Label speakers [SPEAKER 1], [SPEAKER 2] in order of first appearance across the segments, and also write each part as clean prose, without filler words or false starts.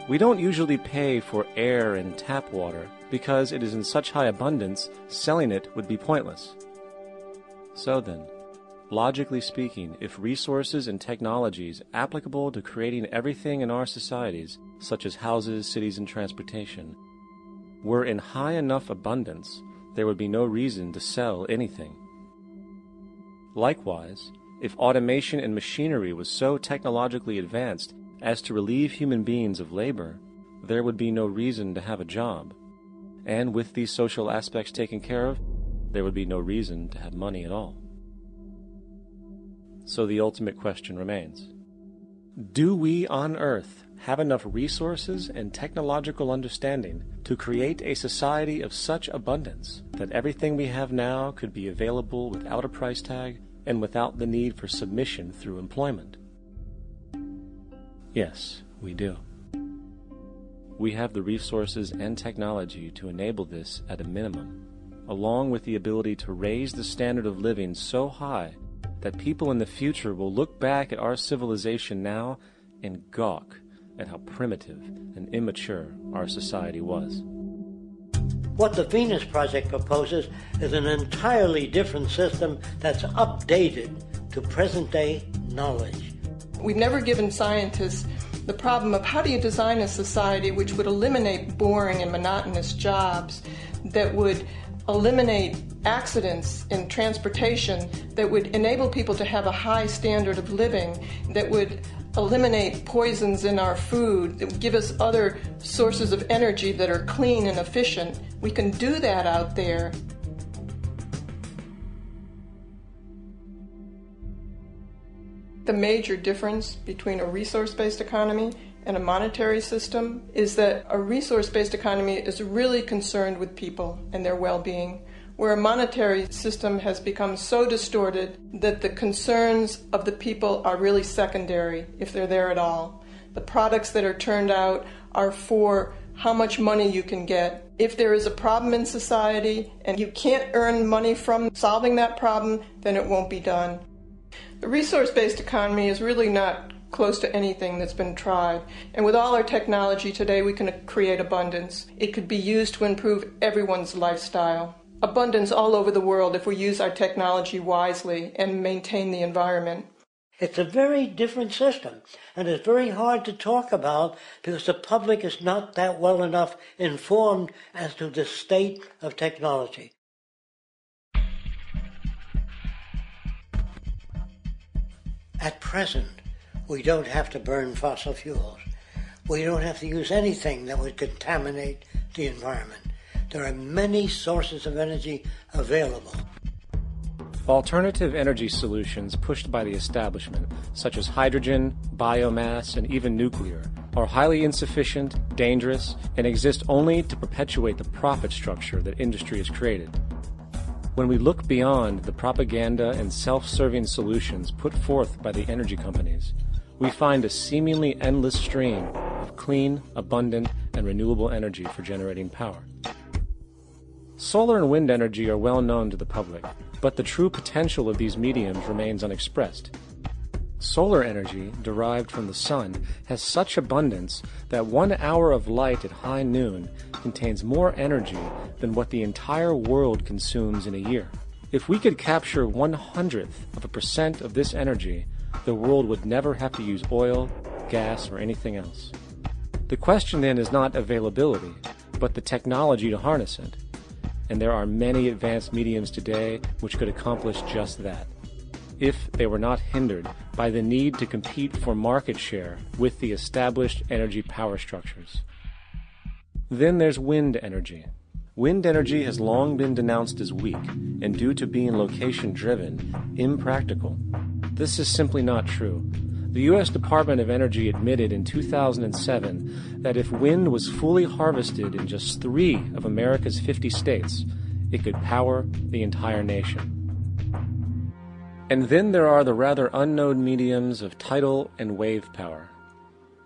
[SPEAKER 1] We don't usually pay for air and tap water because it is in such high abundance, selling it would be pointless. So then, logically speaking, if resources and technologies applicable to creating everything in our societies, such as houses, cities, and transportation, were in high enough abundance, there would be no reason to sell anything. Likewise, if automation and machinery was so technologically advanced as to relieve human beings of labor, there would be no reason to have a job. And with these social aspects taken care of, there would be no reason to have money at all. So the ultimate question remains: do we on Earth have enough resources and technological understanding to create a society of such abundance that everything we have now could be available without a price tag and without the need for submission through employment? Yes, we do. We have the resources and technology to enable this at a minimum, along with the ability to raise the standard of living so high that people in the future will look back at our civilization now and gawk at how primitive and immature our society was.
[SPEAKER 2] What the Venus Project proposes is an entirely different system that's updated to present-day knowledge.
[SPEAKER 3] We've never given scientists the problem of how do you design a society which would eliminate boring and monotonous jobs, that would eliminate accidents in transportation, that would enable people to have a high standard of living, that would eliminate poisons in our food, that would give us other sources of energy that are clean and efficient. We can do that out there. The major difference between a resource-based economy and a monetary system is that a resource-based economy is really concerned with people and their well-being, where a monetary system has become so distorted that the concerns of the people are really secondary, if they're there at all. The products that are turned out are for how much money you can get. If there is a problem in society and you can't earn money from solving that problem, then it won't be done. The resource-based economy is really not close to anything that's been tried. And with all our technology today, we can create abundance. It could be used to improve everyone's lifestyle. Abundance all over the world if we use our technology wisely and maintain the environment.
[SPEAKER 2] It's a very different system, and it's very hard to talk about because the public is not that well enough informed as to the state of technology. At present, we don't have to burn fossil fuels. We don't have to use anything that would contaminate the environment. There are many sources of energy available.
[SPEAKER 1] Alternative energy solutions pushed by the establishment, such as hydrogen, biomass, and even nuclear, are highly insufficient, dangerous, and exist only to perpetuate the profit structure that industry has created. When we look beyond the propaganda and self-serving solutions put forth by the energy companies, we find a seemingly endless stream of clean, abundant, and renewable energy for generating power. Solar and wind energy are well known to the public, but the true potential of these mediums remains unexpressed. Solar energy, derived from the sun, has such abundance that 1 hour of light at high noon contains more energy than what the entire world consumes in a year. If we could capture 1/100% of this energy, the world would never have to use oil, gas, or anything else. The question then is not availability, but the technology to harness it. And there are many advanced mediums today which could accomplish just that, if they were not hindered by the need to compete for market share with the established energy power structures. Then there's wind energy. Wind energy has long been denounced as weak, and due to being location-driven, impractical. This is simply not true. The U.S. Department of Energy admitted in 2007 that if wind was fully harvested in just 3 of America's 50 states, it could power the entire nation. And then there are the rather unknown mediums of tidal and wave power.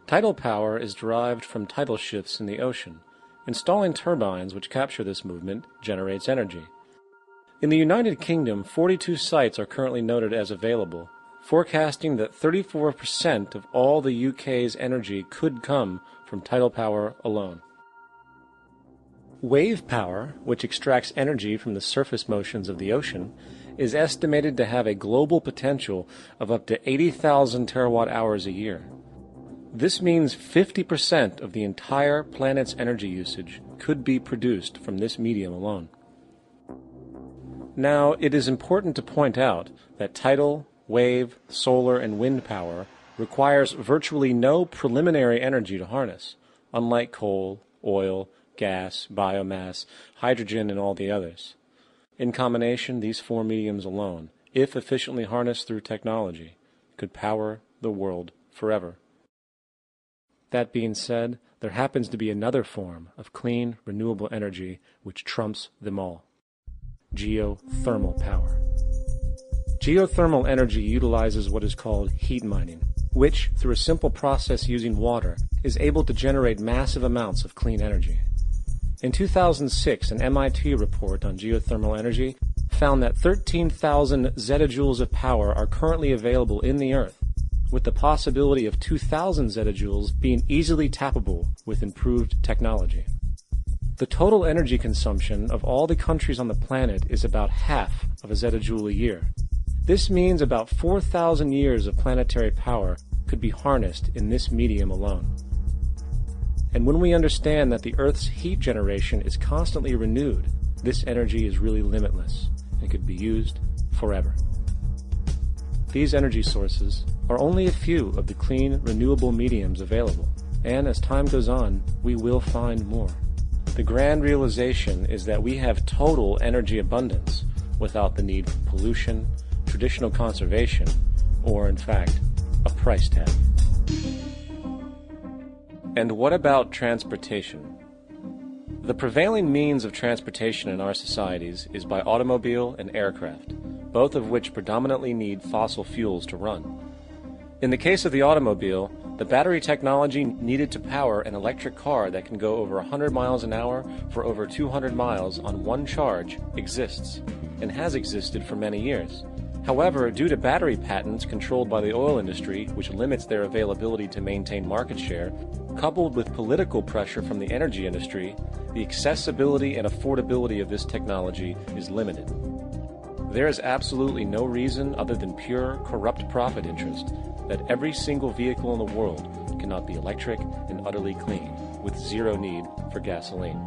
[SPEAKER 1] Tidal power is derived from tidal shifts in the ocean. Installing turbines which capture this movement generates energy. In the United Kingdom, 42 sites are currently noted as available, forecasting that 34% of all the UK's energy could come from tidal power alone. Wave power, which extracts energy from the surface motions of the ocean, is estimated to have a global potential of up to 80,000 terawatt-hours a year. This means 50% of the entire planet's energy usage could be produced from this medium alone. Now, it is important to point out that tidal, wave, solar, and wind power requires virtually no preliminary energy to harness, unlike coal, oil, gas, biomass, hydrogen, and all the others. In combination, these four mediums alone, if efficiently harnessed through technology, could power the world forever. That being said, there happens to be another form of clean, renewable energy which trumps them all: geothermal power. Geothermal energy utilizes what is called heat mining, which, through a simple process using water, is able to generate massive amounts of clean energy. In 2006, an MIT report on geothermal energy found that 13,000 zettajoules of power are currently available in the Earth, with the possibility of 2,000 zettajoules being easily tappable with improved technology. The total energy consumption of all the countries on the planet is about half of a zettajoule a year. This means about 4,000 years of planetary power could be harnessed in this medium alone. And when we understand that the Earth's heat generation is constantly renewed, this energy is really limitless and could be used forever. These energy sources are only a few of the clean, renewable mediums available, and as time goes on, we will find more. The grand realization is that we have total energy abundance without the need for pollution, traditional conservation, or, in fact, a price tag. And what about transportation? The prevailing means of transportation in our societies is by automobile and aircraft, both of which predominantly need fossil fuels to run. In the case of the automobile, the battery technology needed to power an electric car that can go over 100 miles an hour for over 200 miles on one charge exists, and has existed for many years. However, due to battery patents controlled by the oil industry, which limits their availability to maintain market share, coupled with political pressure from the energy industry, the accessibility and affordability of this technology is limited. There is absolutely no reason other than pure, corrupt profit interest that every single vehicle in the world cannot be electric and utterly clean, with zero need for gasoline.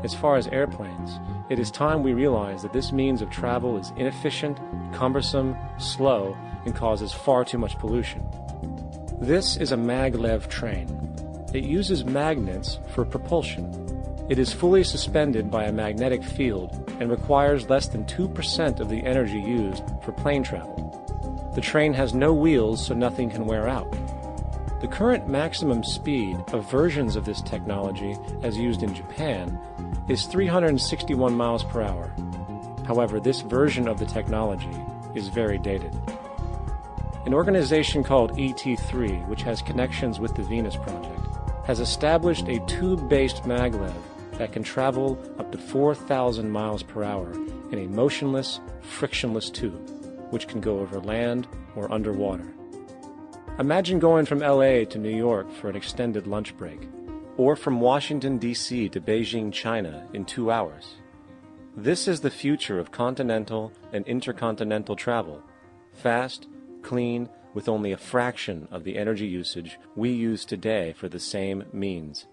[SPEAKER 1] As far as airplanes, it is time we realize that this means of travel is inefficient, cumbersome, slow, and causes far too much pollution. This is a maglev train. It uses magnets for propulsion. It is fully suspended by a magnetic field and requires less than 2% of the energy used for plane travel. The train has no wheels, so nothing can wear out. The current maximum speed of versions of this technology, as used in Japan, is 361 miles per hour. However, this version of the technology is very dated. An organization called ET3, which has connections with the Venus Project, has established a tube-based maglev that can travel up to 4,000 miles per hour in a motionless, frictionless tube, which can go over land or underwater. Imagine going from LA to New York for an extended lunch break, or from Washington, D.C. to Beijing, China in 2 hours. This is the future of continental and intercontinental travel: fast, clean, with only a fraction of the energy usage we use today for the same means.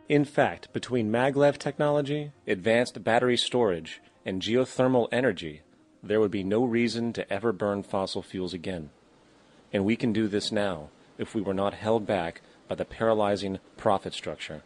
[SPEAKER 1] In fact, between maglev technology, advanced battery storage, and geothermal energy, there would be no reason to ever burn fossil fuels again. And we can do this now if we were not held back by the paralyzing profit structure.